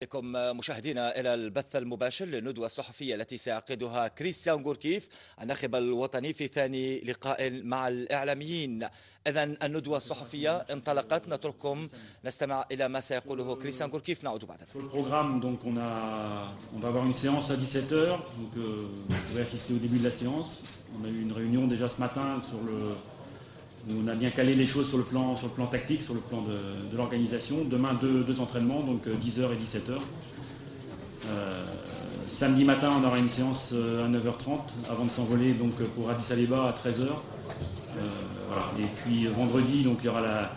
بكم مشاهدينا إلى البث المباشر للندوة الصحفية التي سيعقدها كريستيان غوركيف الناخب الوطني في ثاني لقاء مع الإعلاميين. إذن الندوة الصحفية انطلقت، نترككم نستمع إلى ما سيقوله كريستيان غوركيف، نعود بعد ذلك. Sur le programme, donc on va avoir une séance à 17h, donc vous pouvez assister au début de la séance. On a eu une réunion déjà ce matin où on a bien calé les choses sur le plan tactique, sur le plan de l'organisation. Demain, deux entraînements, donc 10h et 17h. Samedi matin, on aura une séance à 9h30 avant de s'envoler donc pour Addis Abeba à 13h. Voilà. Et puis vendredi, donc, il y aura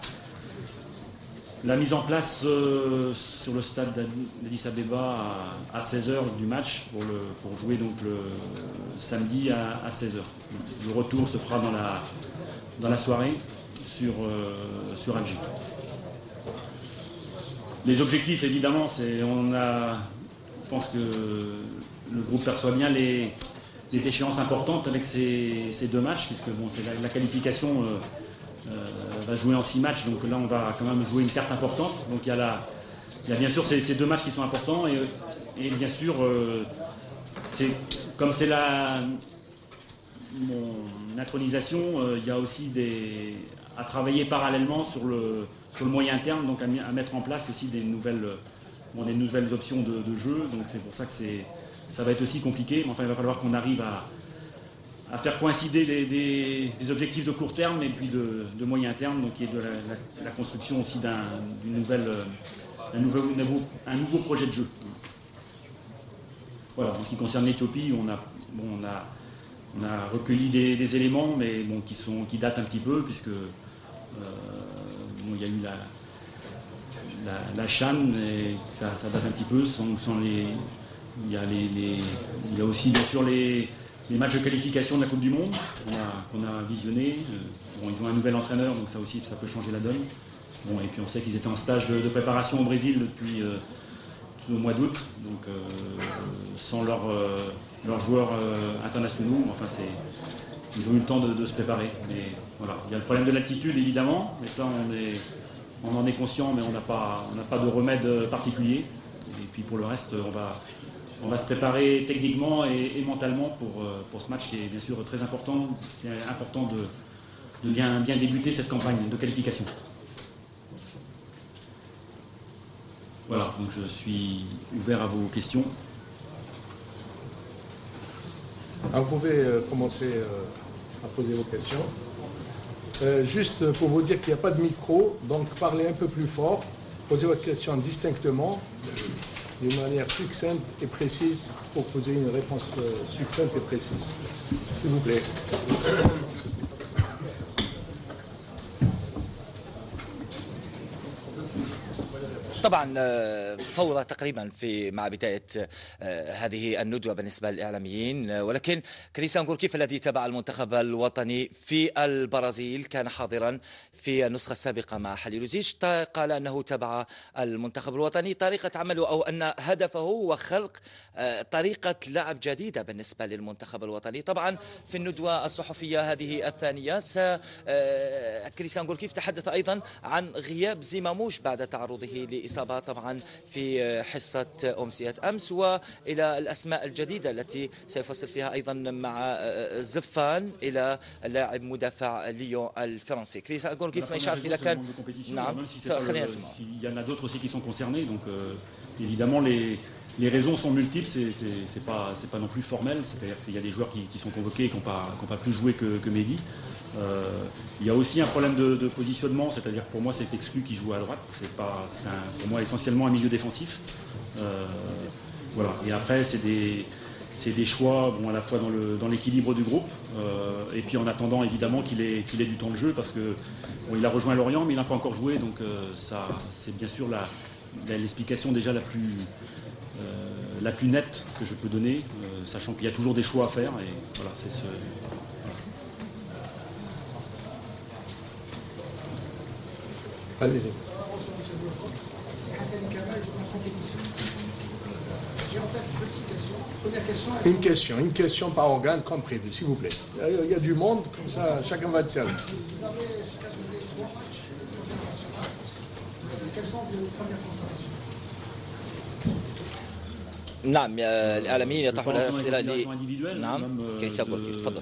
la mise en place sur le stade d'Addis Abeba à 16h du match pour jouer donc le samedi à 16h. Le retour se fera dans la soirée sur Alger. Les objectifs, évidemment, je pense que le groupe perçoit bien les échéances importantes avec ces deux matchs, puisque bon, la qualification va jouer en 6 matchs, donc là on va quand même jouer une carte importante. Donc il y a bien sûr ces deux matchs qui sont importants, et bien sûr, comme c'est mon intronisation, il y a aussi à travailler parallèlement sur le moyen terme, donc à mettre en place aussi des nouvelles options de jeu. Donc c'est pour ça que ça va être aussi compliqué, mais enfin il va falloir qu'on arrive à faire coïncider des objectifs de court terme et puis de moyen terme, donc qui est de la construction aussi d'un nouveau projet de jeu. Voilà, en ce qui concerne l'Éthiopie, on a recueilli des éléments, mais bon, qui datent un petit peu, puisque il y a eu la CHAN, et ça date un petit peu. Il y a aussi bien sûr les matchs de qualification de la Coupe du Monde qu'on a visionnés. Bon, ils ont un nouvel entraîneur, donc ça aussi, ça peut changer la donne. Bon, et puis on sait qu'ils étaient en stage de préparation au Brésil depuis au mois d'août, donc sans leurs joueurs internationaux. Enfin, ils ont eu le temps de se préparer. Mais voilà, il y a le problème de l'altitude évidemment, mais ça on en est conscient, mais on n'a pas de remède particulier. Et puis pour le reste, on va se préparer techniquement et mentalement pour ce match qui est bien sûr très important. C'est important de bien débuter cette campagne de qualification. Voilà, donc je suis ouvert à vos questions. Alors vous pouvez commencer à poser vos questions. Juste pour vous dire qu'il n'y a pas de micro, donc parlez un peu plus fort, posez votre question distinctement, d'une manière succincte et précise, pour poser une réponse succincte et précise. S'il vous plaît. طبعا فوضى تقريبا مع بداية هذه الندوة بالنسبة للإعلاميين، ولكن كريستيان غوركيف الذي تابع المنتخب الوطني في البرازيل كان حاضرا في النسخة السابقة مع حليلوزيش، قال أنه تابع المنتخب الوطني، طريقة عمله أو أن هدفه هو خلق طريقة لعب جديدة بالنسبة للمنتخب الوطني. طبعا في الندوة الصحفية هذه الثانية كريستيان غوركيف تحدث أيضا عن غياب زيماموش بعد تعرضه لإصابة طبعا في حصة أمسية أمس، وإلى الأسماء الجديدة التي سيفصل فيها أيضا مع زفان إلى لاعب مدافع ليون الفرنسي. كريستيان غوركيف ما يشعر في لكن نعم خلينا نسمع. Il y en a d'autres aussi qui sont concernés, donc évidemment les raisons sont multiples, c'est pas non plus formel, c'est-à-dire qu'il y a des joueurs qui sont convoqués et qui n'ont pas plus joué que Mehdi. Il y a aussi un problème de positionnement, c'est-à-dire que pour moi c'est exclu qui joue à droite, c'est pour moi essentiellement un milieu défensif. Voilà. Et après c'est des choix, bon, à la fois dans l'équilibre du groupe, et puis en attendant évidemment qu'il ait du temps de jeu, parce que bon, il a rejoint Lorient mais il n'a pas encore joué, donc ça c'est bien sûr l'explication déjà la plus nette que je peux donner, sachant qu'il y a toujours des choix à faire, et voilà, c'est ce... Allez-y. J'ai en fait une petite question. Première question. Une question par organe comme prévu, s'il vous plaît. Il y a du monde, comme ça chacun va être servi. Vous avez supervisé 3 matchs sur le national. Quelles sont vos premières constatations? نعم الإعلاميين يطرحون الأسئلة نعم كريستيان غوركي تفضل.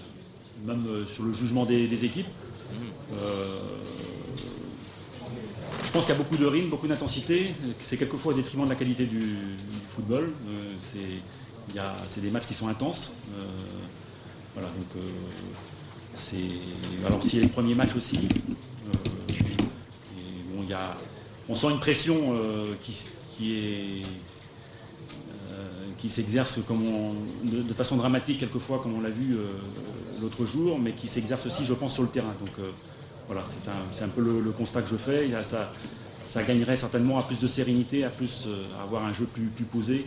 même sur le jugement des équipes. Je pense qu'il y a beaucoup de rythme, beaucoup d'intensité. C'est quelquefois au détriment de la qualité du football. C'est des matchs qui sont intenses. Voilà, donc alors s'il y a les premiers matchs aussi. Bon, on sent une pression qui s'exerce de façon dramatique quelquefois, comme on l'a vu l'autre jour, mais qui s'exerce aussi, je pense, sur le terrain. Donc voilà, c'est un peu le constat que je fais. Ça gagnerait certainement à plus de sérénité, à avoir un jeu plus posé.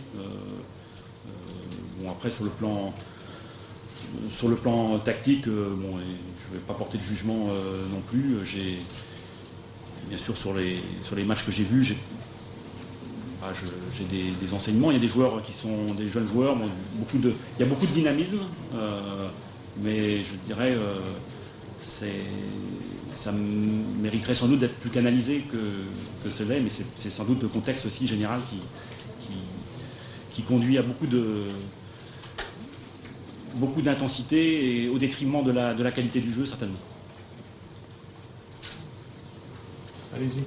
Bon, après, sur le plan tactique, bon, je ne vais pas porter de jugement non plus. Bien sûr, sur les matchs que j'ai vus, j'ai des enseignements. Il y a des joueurs qui sont des jeunes joueurs. Bon, il y a beaucoup de dynamisme, mais je dirais ça mériterait sans doute d'être plus canalisé que cela, mais c'est sans doute le contexte aussi général qui conduit à beaucoup d'intensité et au détriment de la qualité du jeu, certainement. Allez-y.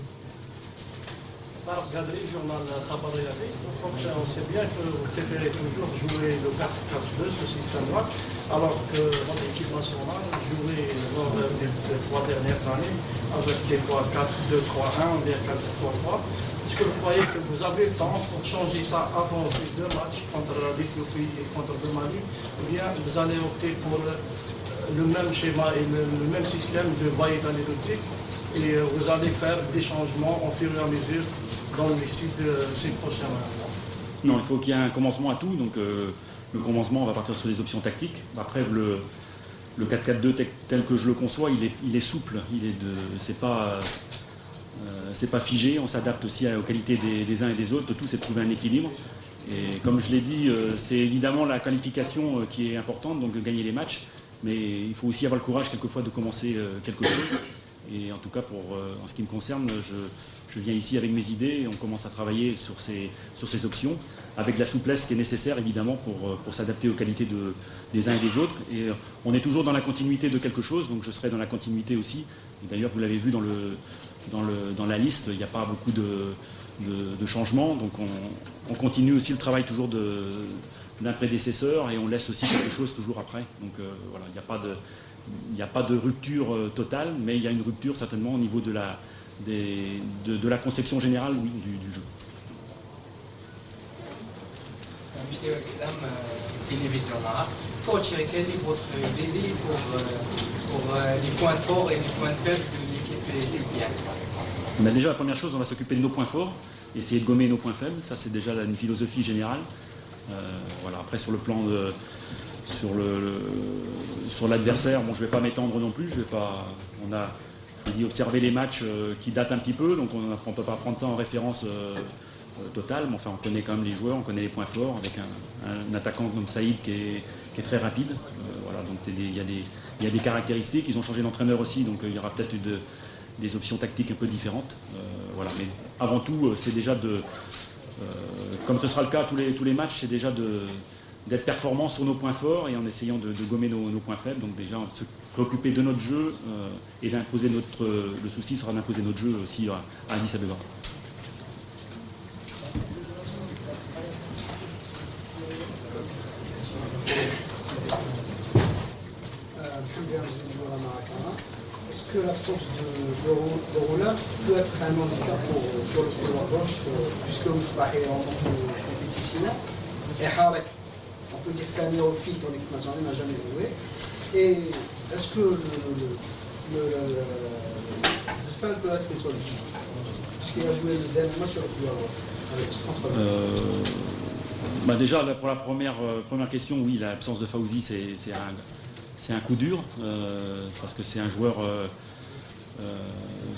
Alors, regardez le journal Khabari Yafi. Donc, on sait bien que vous préférez toujours jouer le 4-4-2, ce système-là, alors que votre équipe nationale jouait lors des 3 dernières années avec des fois 4-2-3-1 ou bien 4-3-3. Est-ce que vous croyez que vous avez le temps pour changer ça avant ces 2 matchs contre l'Éthiopie et contre le Mali, ou bien vous allez opter pour le même schéma et le même système de Baïd al-Lutzik et vous allez faire des changements au fur et à mesure dans les 6 prochains mois? Non, il faut qu'il y ait un commencement à tout. Donc le commencement, on va partir sur les options tactiques. Après, le 4-4-2 tel que je le conçois, il est souple. C'est pas figé. On s'adapte aussi aux qualités des uns et des autres. Le tout, c'est de trouver un équilibre. Et comme je l'ai dit, c'est évidemment la qualification qui est importante, donc de gagner les matchs. Mais il faut aussi avoir le courage quelquefois de commencer quelque chose. Et en tout cas, en ce qui me concerne, je viens ici avec mes idées et on commence à travailler sur ces options, avec la souplesse qui est nécessaire évidemment pour s'adapter aux qualités des uns et des autres. Et on est toujours dans la continuité de quelque chose, donc je serai dans la continuité aussi. Et d'ailleurs, vous l'avez vu dans la liste, il n'y a pas beaucoup de changements, donc on continue aussi le travail toujours d'un prédécesseur et on laisse aussi quelque chose toujours après. Donc voilà, il n'y a pas de rupture totale, mais il y a une rupture certainement au niveau de la conception générale du jeu. Vidéo Islam, télévision arabe. Coach, quelles sont votre idée pour les points forts et les points faibles de l'équipe éthiopienne? Déjà, la première chose, on va s'occuper de nos points forts, essayer de gommer nos points faibles. Ça, c'est déjà une philosophie générale. Voilà. Après, sur le plan sur l'adversaire, bon, je ne vais pas m'étendre non plus. On a observé les matchs qui datent un petit peu, donc on ne peut pas prendre ça en référence totale, mais enfin on connaît quand même les joueurs, on connaît les points forts, avec un attaquant comme Saïd qui est très rapide. Voilà, donc il y a des caractéristiques, ils ont changé d'entraîneur aussi, donc il y aura peut-être des options tactiques un peu différentes. Voilà, mais avant tout, c'est déjà comme ce sera le cas tous les matchs, c'est déjà d'être performant sur nos points forts et en essayant de gommer nos points faibles. Donc déjà se préoccuper de notre jeu et d'imposer le souci sera d'imposer notre jeu aussi à Addis Abeba. Est-ce que l'absence de rouleur peut être un handicap sur le couloir gauche, puisque Misbah est en compétition et Harek, on peut dire que c'est un néophyte en équipe nationale, il n'a jamais joué. Et est-ce que le Zfan peut être une solution, puisqu'il a joué le dernier mois sur le couloir gauche contre déjà, pour la première question, oui, l'absence de Fawzi, c'est un coup dur, parce que c'est un joueur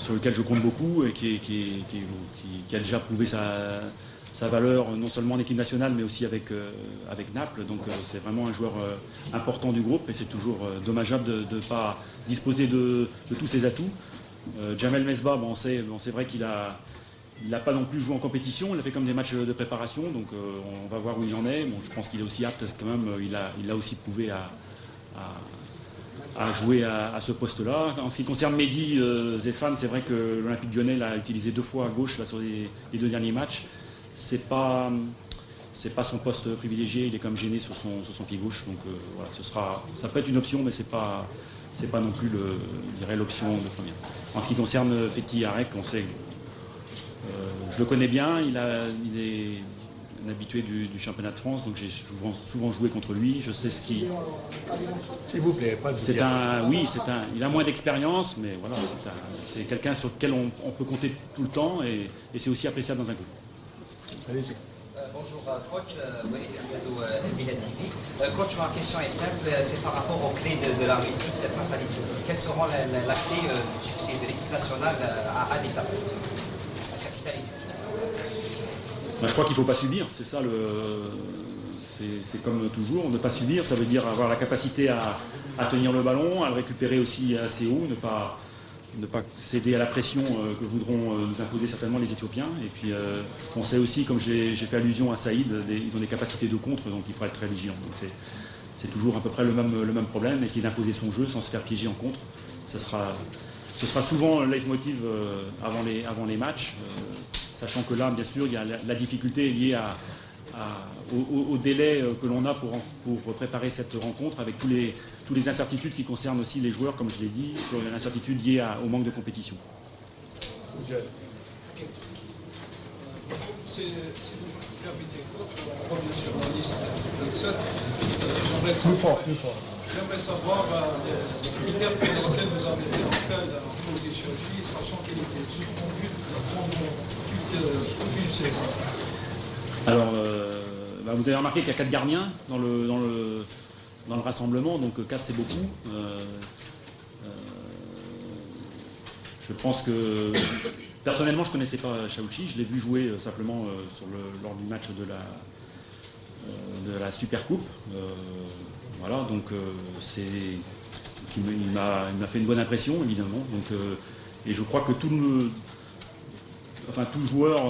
sur lequel je compte beaucoup et qui a déjà prouvé sa valeur, non seulement en équipe nationale, mais aussi avec Naples. Donc c'est vraiment un joueur important du groupe et c'est toujours dommageable de ne pas disposer de tous ses atouts. Jamel Mesbah, c'est vrai qu'il a il n'a pas non plus joué en compétition, il a fait comme des matchs de préparation, donc on va voir où il en est. Bon, je pense qu'il est aussi apte quand même, il a aussi prouvé à jouer à ce poste-là. En ce qui concerne Mehdi Zéphane, c'est vrai que l'Olympique Lyonnais l'a utilisé 2 fois à gauche là, sur les 2 derniers matchs. C'est pas son poste privilégié, il est comme gêné sur son pied gauche, donc voilà, ça peut être une option, mais c'est pas non plus l'option de première. En ce qui concerne Fethi Harek, on sait, je le connais bien, il est un habitué du championnat de France, donc j'ai souvent joué contre lui, je sais ce qu'il... S'il vous plaît, pas de... il a moins d'expérience, mais voilà, c'est quelqu'un sur lequel on peut compter tout le temps, et c'est aussi appréciable dans un groupe. Allez-y. Bonjour coach, Walid Ahmadou, Mila TV. Coach, ma question est simple, c'est par rapport aux clés de la réussite face à l'Éthiopie. Quelles seront la clé du succès de l'équipe nationale à Addis Abeba, à capitaliser? Je crois qu'il ne faut pas subir, c'est ça c'est comme toujours, ne pas subir, ça veut dire avoir la capacité à tenir le ballon, à le récupérer aussi assez haut, ne pas céder à la pression que voudront nous imposer certainement les Éthiopiens. Et puis on sait aussi, comme j'ai fait allusion à Saïd, ils ont des capacités de contre, donc il faudra être très vigilant. Donc c'est toujours à peu près le même problème, essayer d'imposer son jeu sans se faire piéger en contre. Ce sera souvent le leitmotiv avant les matchs, sachant que là, bien sûr, il y a la difficulté liée au délai que l'on a pour préparer cette rencontre, avec tous les incertitudes qui concernent aussi les joueurs, comme je l'ai dit, sur l'incertitude liée au manque de compétition. Si vous permettez, on revient sur la liste 27. J'aimerais savoir les critères pour lesquels vous avez fait appel à Moses Chaouchi, sachant qu'il était suspendu pendant toute une saison. Alors, vous avez remarqué qu'il y a 4 gardiens dans le rassemblement, donc 4 c'est beaucoup. Je pense que personnellement je ne connaissais pas Chaouchi, je l'ai vu jouer simplement lors du match de la Super Coupe. Voilà, donc il m'a fait une bonne impression évidemment. Donc, et je crois que tout joueur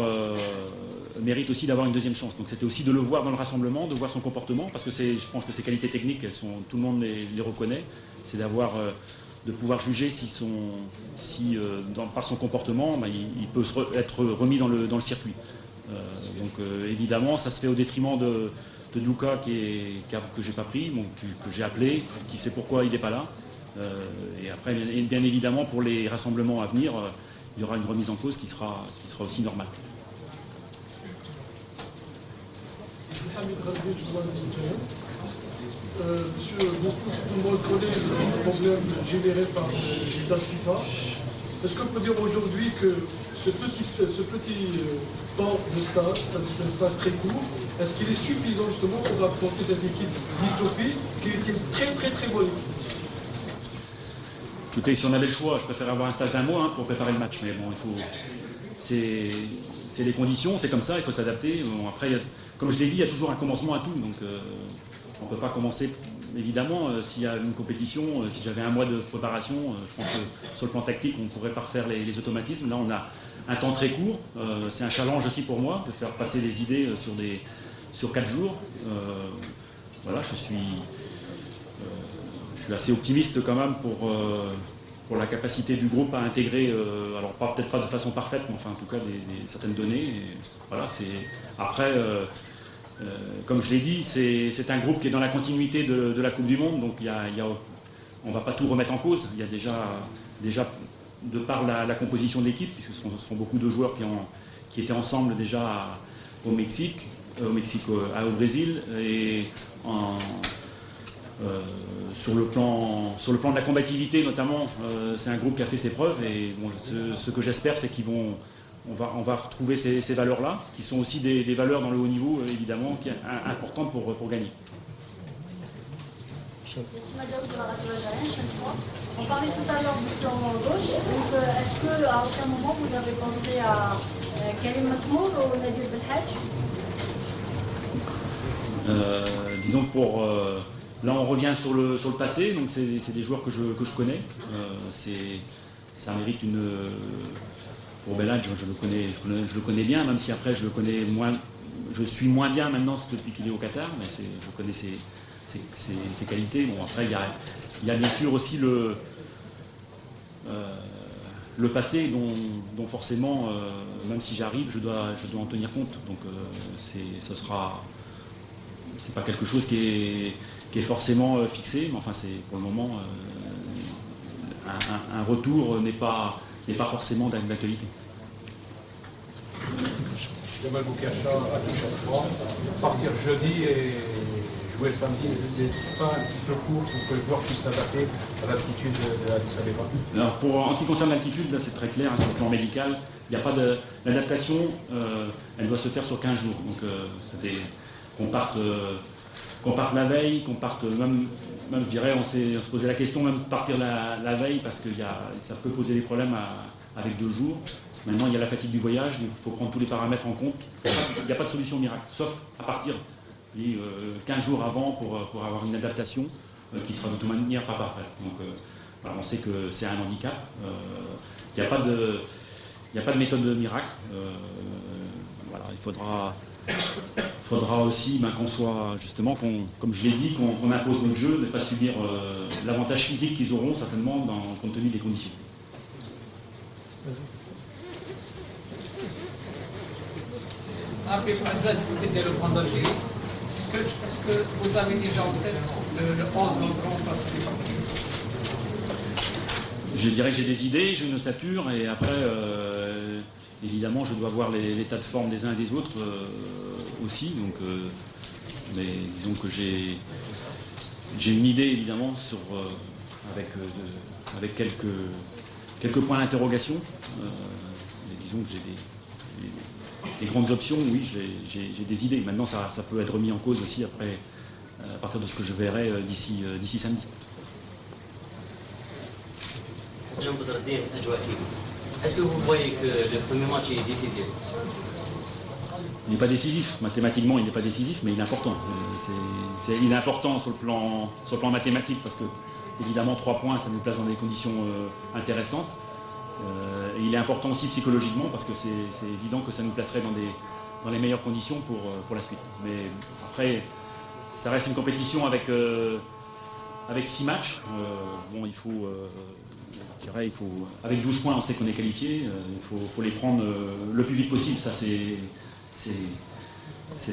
mérite aussi d'avoir une deuxième chance. Donc c'était aussi de le voir dans le rassemblement, de voir son comportement, parce que je pense que ses qualités techniques, tout le monde les reconnaît. C'est de pouvoir juger par son comportement, il peut être remis dans le circuit. Donc évidemment, ça se fait au détriment de Douka que j'ai pas pris, que j'ai appelé, qui sait pourquoi il n'est pas là. Et après, bien évidemment, pour les rassemblements à venir, il y aura une remise en cause qui sera aussi normale. Monsieur, beaucoup tout le monde connaît le problème généré par les dates FIFA. Est-ce qu'on peut dire aujourd'hui que ce petit temps de stage, c'est un stage très court, est-ce qu'il est suffisant justement pour affronter cette équipe d'Éthiopie qui est une très très très bonne équipe? Écoutez, si on avait le choix, je préfère avoir un stage d'1 mois pour préparer le match, mais bon, c'est les conditions, c'est comme ça, il faut s'adapter. Bon, après, comme je l'ai dit, il y a toujours un commencement à tout, donc on ne peut pas commencer, évidemment, s'il y a une compétition, si j'avais 1 mois de préparation, je pense que sur le plan tactique, on pourrait pas refaire les automatismes. Là, on a un temps très court, c'est un challenge aussi pour moi, de faire passer les idées sur 4 jours. Voilà, je suis assez optimiste quand même pour la capacité du groupe à intégrer, alors peut-être pas de façon parfaite, mais enfin en tout cas certaines données. Et voilà, après, comme je l'ai dit, c'est un groupe qui est dans la continuité de la Coupe du Monde, donc on ne va pas tout remettre en cause. Il y a déjà de par la composition de l'équipe, puisque ce seront beaucoup de joueurs qui étaient ensemble déjà au Mexique, au Brésil, et sur le plan de la combativité notamment, c'est un groupe qui a fait ses preuves, et bon, ce que j'espère, c'est on va retrouver ces valeurs-là, qui sont aussi des valeurs dans le haut niveau, évidemment, qui sont importantes pour gagner. On parlait tout à l'heure du flanc gauche, donc est-ce qu'à aucun moment vous avez pensé à Karim Matmour ou Nabil Belhadj? Disons que là on revient sur le passé, donc c'est des joueurs que je connais. Ça mérite pour Belhadj, je le connais bien, même si après je suis moins bien maintenant depuis qu'il est au Qatar, mais je connais ses qualités. Bon, après, il y a bien sûr aussi le passé dont forcément, même si j'arrive, je dois en tenir compte. Donc c'est pas quelque chose qui est forcément fixé, mais enfin pour le moment un retour n'est pas forcément d'actualité. Jamal Boukacha à chaque fois, partir jeudi et jouer samedi, n'est-ce pas un petit peu court pour que le joueur puisse s'adapter à l'altitude de Addis Abeba? Alors en ce qui concerne l'altitude, là c'est très clair, hein, sur le plan médical, il n'y a pas l'adaptation, elle doit se faire sur 15 jours. Donc c'était qu'on parte la veille, qu'on parte même je dirais, on se posait la question même de partir la veille parce que ça peut poser des problèmes avec 2 jours. Maintenant, il y a la fatigue du voyage, il faut prendre tous les paramètres en compte. Il n'y a pas de solution miracle, sauf à partir 15 jours avant pour avoir une adaptation qui sera de toute manière pas parfaite. Donc voilà, on sait que c'est un handicap. Il n'y a pas de méthode miracle. Voilà, il faudra aussi qu'on soit, justement, comme je l'ai dit, qu'on impose notre jeu, ne pas subir l'avantage physique qu'ils auront certainement compte tenu des conditions. Après Azad, vous êtes le Grand d'Algérie. Est-ce que vous avez déjà en tête le 11 entrant face à ces parties? Je dirais que j'ai des idées, j'ai une ossature, et après, évidemment, je dois voir l'état de forme des uns et des autres aussi. Donc, mais disons que j'ai une idée, évidemment, avec quelques points d'interrogation. Disons que j'ai des grandes options, oui, j'ai des idées. Maintenant, ça peut être remis en cause aussi après, à partir de ce que je verrai d'ici samedi. Est-ce que vous voyez que le premier match est décisif? Il n'est pas décisif. Mathématiquement, il n'est pas décisif, mais il est important. Il est important sur le plan mathématique parce que, évidemment, 3 points, ça nous place dans des conditions intéressantes. Et il est important aussi psychologiquement parce que c'est évident que ça nous placerait dans les meilleures conditions pour la suite. Mais après, ça reste une compétition avec 6 matchs. Bon, il faut, avec 12 points, on sait qu'on est qualifié. Il faut les prendre le plus vite possible. Ça, c'est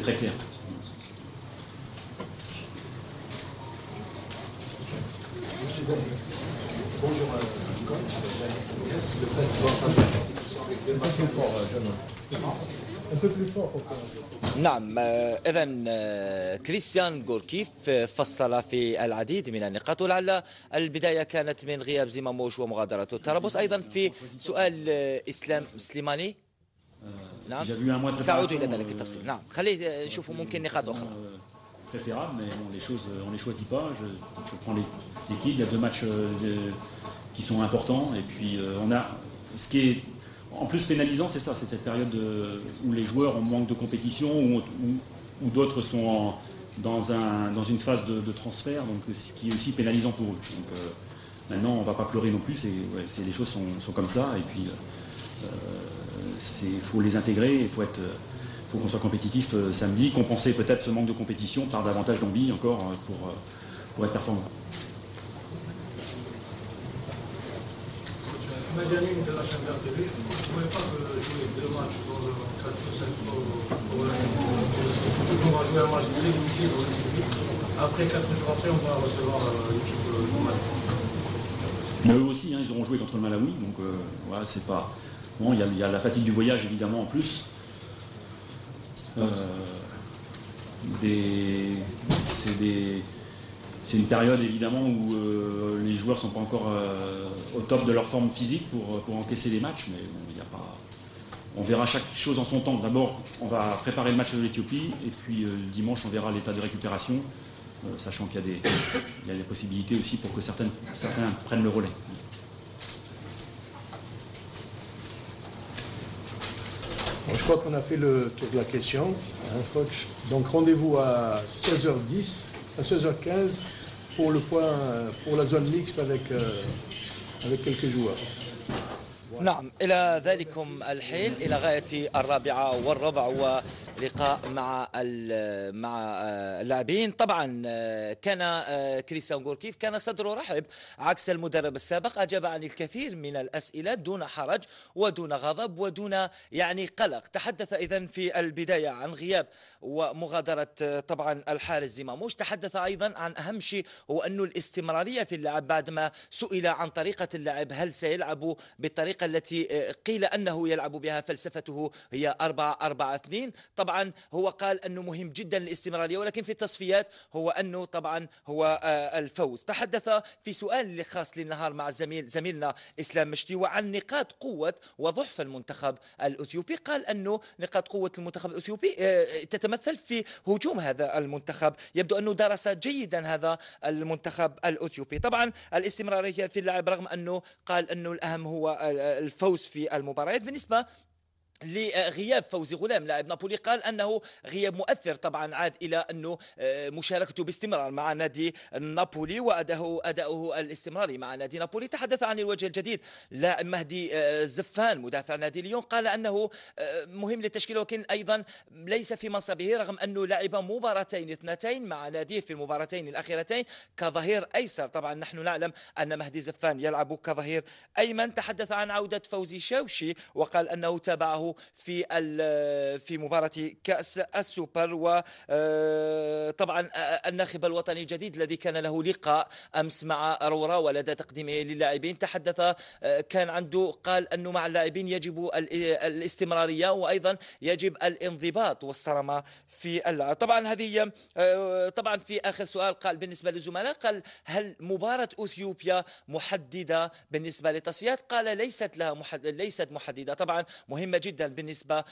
très clair. Bonjour. Le fait de voir la compétition avec 2 matchs un peu plus fort. نعم إذن كريستيان غوركيف فصل في العديد من النقاط، ولعل البداية كانت من غياب زيماموش ومغادرته الترابص. أيضا في سؤال إسلام سليماني. نعم سأعود إلى ذلك التفصيل. نعم خليه نشوفوا ممكن نقاط أخرى. Préférable, mais bon, les choses, on ne les choisit pas. Je prends l'équipe, il y a 2 matchs qui sont importants, et puis on a ce qui est en plus pénalisant, c'est ça, c'est cette période où les joueurs ont manque de compétition, où d'autres sont dans une phase de transfert, donc ce qui est aussi pénalisant pour eux. Donc maintenant, on ne va pas pleurer non plus, les choses sont comme ça, et puis il faut les intégrer, il faut qu'on soit compétitif samedi, compenser peut-être ce manque de compétition par davantage d'envie encore pour être performant. Medianim de la Champions League, vous ne pouvez pas jouer 2 matchs dans le 4 surtout qu'on va jouer un match très difficile dans le suivi. Après 4 jours après, on va recevoir l'équipe du Mali. Mais eux aussi, hein, ils auront joué contre le Malawi, donc voilà, c'est pas. Bon, il y a la fatigue du voyage évidemment en plus. C'est une période évidemment où les joueurs ne sont pas encore au top de leur forme physique pour encaisser les matchs, mais bon, il y a pas. On verra chaque chose en son temps. D'abord, on va préparer le match de l'Éthiopie, et puis dimanche, on verra l'état de récupération, sachant qu'il y a des possibilités aussi pour que certains prennent le relais. Bon, je crois qu'on a fait le tour de la question, hein, coach. Donc rendez-vous à 16h10, à 16h15 pour le point, pour la zone mixte avec quelques joueurs. نعم، إلى ذلكم الحين إلى غاية 4:15 ولقاء مع اللاعبين. طبعا كان كريستيان غوركيف كان صدره رحب عكس المدرب السابق، أجاب عن الكثير من الأسئلة دون حرج ودون غضب ودون قلق. تحدث إذن في البداية عن غياب ومغادرة طبعا الحارس زيماموش. تحدث أيضا عن أهم شيء هو أن الاستمرارية في اللعب بعدما سئل عن طريقة اللعب، هل سيلعب بالطريقة التي قيل أنه يلعب بها، فلسفته هي 4-4-2. طبعا هو قال أنه مهم جدا الاستمرارية، ولكن في التصفيات هو أنه طبعا هو الفوز. تحدث في سؤال خاص للنهار مع زميلنا إسلام مشتي وعن نقاط قوة وضعف المنتخب الأثيوبي. قال أنه نقاط قوة المنتخب الأثيوبي تتمثل في هجوم هذا المنتخب، يبدو أنه درس جيدا هذا المنتخب الأثيوبي. طبعا الاستمرارية في اللعب، رغم أنه قال أنه الأهم هو الفوز في المباريات. بالنسبة لغياب فوزي غلام لاعب نابولي، قال أنه غياب مؤثر. طبعا عاد إلى أنه مشاركته باستمرار مع نادي نابولي وأداؤه الاستمراري مع نادي نابولي. تحدث عن الوجه الجديد لاعب مهدي زفان مدافع نادي ليون، قال أنه مهم للتشكيل ولكن أيضا ليس في منصبه، رغم أنه لعب مباراتين اثنتين مع ناديه في المباراتين الأخيرتين كظهير أيسر. طبعا نحن نعلم أن مهدي زفان يلعب كظهير أيمن. تحدث عن عودة فوزي شاوشي وقال أنه تابعه في مباراة كأس السوبر. وطبعا الناخب الوطني الجديد الذي كان له لقاء أمس مع رورا ولدى تقديمه للاعبين، تحدث كان عنده، قال أنه مع اللاعبين يجب الاستمرارية وأيضا يجب الانضباط والصرامة في اللعب. طبعا هذه طبعا في آخر سؤال قال بالنسبة للزملاء، قال هل مباراة أثيوبيا محددة بالنسبة للتصفيات؟ قال ليست محددة. طبعا مهمة جدا بالنسبة